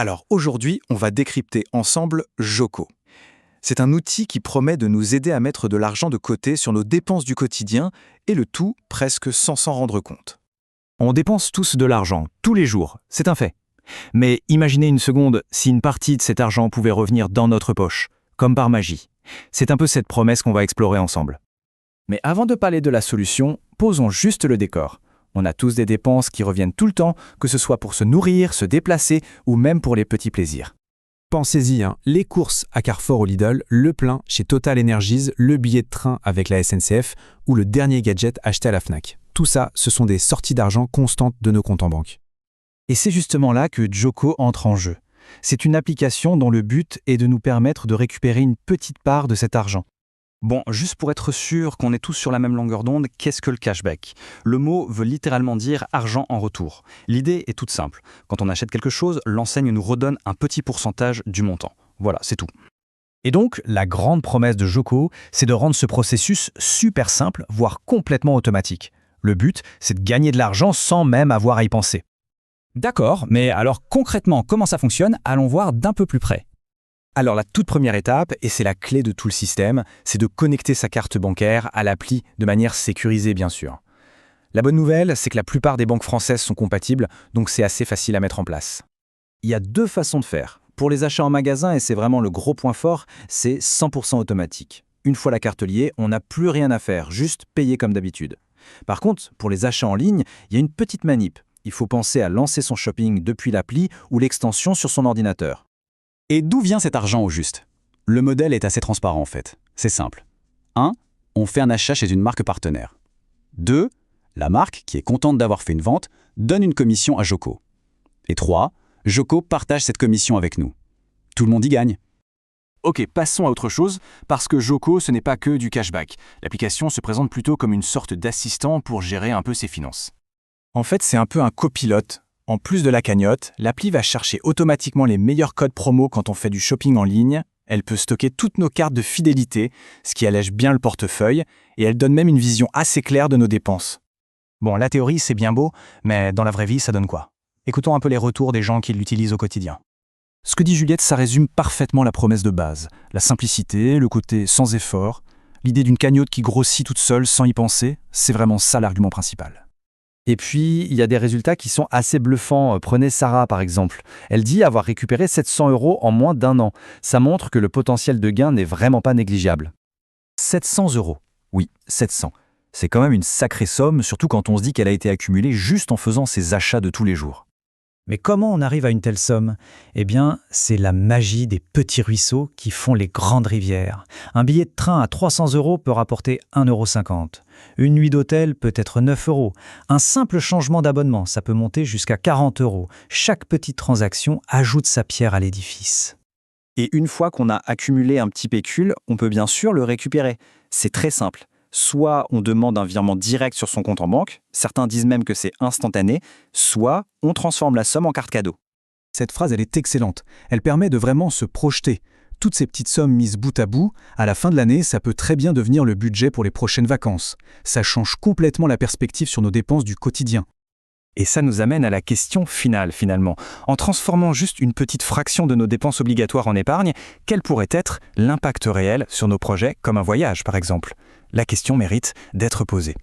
Alors aujourd'hui, on va décrypter ensemble Joko. C'est un outil qui promet de nous aider à mettre de l'argent de côté sur nos dépenses du quotidien, et le tout presque sans s'en rendre compte. On dépense tous de l'argent, tous les jours, c'est un fait. Mais imaginez une seconde si une partie de cet argent pouvait revenir dans notre poche, comme par magie. C'est un peu cette promesse qu'on va explorer ensemble. Mais avant de parler de la solution, posons juste le décor. On a tous des dépenses qui reviennent tout le temps, que ce soit pour se nourrir, se déplacer ou même pour les petits plaisirs. Pensez-y, les courses à Carrefour ou Lidl, le plein chez Total Energies, le billet de train avec la SNCF ou le dernier gadget acheté à la Fnac. Tout ça, ce sont des sorties d'argent constantes de nos comptes en banque. Et c'est justement là que Joko entre en jeu. C'est une application dont le but est de nous permettre de récupérer une petite part de cet argent. Bon, juste pour être sûr qu'on est tous sur la même longueur d'onde, qu'est-ce que le cashback? Le mot veut littéralement dire argent en retour. L'idée est toute simple. Quand on achète quelque chose, l'enseigne nous redonne un petit pourcentage du montant. Voilà, c'est tout. Et donc, la grande promesse de Joko, c'est de rendre ce processus super simple, voire complètement automatique. Le but, c'est de gagner de l'argent sans même avoir à y penser. D'accord, mais alors concrètement, comment ça fonctionne? Allons voir d'un peu plus près. Alors la toute première étape, et c'est la clé de tout le système, c'est de connecter sa carte bancaire à l'appli de manière sécurisée bien sûr. La bonne nouvelle, c'est que la plupart des banques françaises sont compatibles, donc c'est assez facile à mettre en place. Il y a deux façons de faire. Pour les achats en magasin, et c'est vraiment le gros point fort, c'est 100% automatique. Une fois la carte liée, on n'a plus rien à faire, juste payer comme d'habitude. Par contre, pour les achats en ligne, il y a une petite manip. Il faut penser à lancer son shopping depuis l'appli ou l'extension sur son ordinateur. Et d'où vient cet argent au juste? Le modèle est assez transparent en fait. C'est simple. 1. On fait un achat chez une marque partenaire. 2. La marque, qui est contente d'avoir fait une vente, donne une commission à Joko. Et 3. Joko partage cette commission avec nous. Tout le monde y gagne. Ok, passons à autre chose, parce que Joko, ce n'est pas que du cashback. L'application se présente plutôt comme une sorte d'assistant pour gérer un peu ses finances. En fait, c'est un peu un copilote. En plus de la cagnotte, l'appli va chercher automatiquement les meilleurs codes promo quand on fait du shopping en ligne. Elle peut stocker toutes nos cartes de fidélité, ce qui allège bien le portefeuille, et elle donne même une vision assez claire de nos dépenses. Bon, la théorie, c'est bien beau, mais dans la vraie vie, ça donne quoi? Écoutons un peu les retours des gens qui l'utilisent au quotidien. Ce que dit Juliette, ça résume parfaitement la promesse de base. La simplicité, le côté sans effort, l'idée d'une cagnotte qui grossit toute seule sans y penser, c'est vraiment ça l'argument principal. Et puis, il y a des résultats qui sont assez bluffants. Prenez Sarah, par exemple. Elle dit avoir récupéré 700 € en moins d'1 an. Ça montre que le potentiel de gain n'est vraiment pas négligeable. 700 €. Oui, 700. C'est quand même une sacrée somme, surtout quand on se dit qu'elle a été accumulée juste en faisant ses achats de tous les jours. Mais comment on arrive à une telle somme? Eh bien, c'est la magie des petits ruisseaux qui font les grandes rivières. Un billet de train à 300 € peut rapporter 1,50 €. Une nuit d'hôtel peut être 9 €. Un simple changement d'abonnement, ça peut monter jusqu'à 40 €. Chaque petite transaction ajoute sa pierre à l'édifice. Et une fois qu'on a accumulé un petit pécule, on peut bien sûr le récupérer. C'est très simple. Soit on demande un virement direct sur son compte en banque, certains disent même que c'est instantané, soit on transforme la somme en carte cadeau. Cette phrase, elle est excellente. Elle permet de vraiment se projeter. Toutes ces petites sommes mises bout à bout, à la fin de l'année, ça peut très bien devenir le budget pour les prochaines vacances. Ça change complètement la perspective sur nos dépenses du quotidien. Et ça nous amène à la question finale, finalement. En transformant juste une petite fraction de nos dépenses obligatoires en épargne, quel pourrait être l'impact réel sur nos projets, comme un voyage par exemple? La question mérite d'être posée.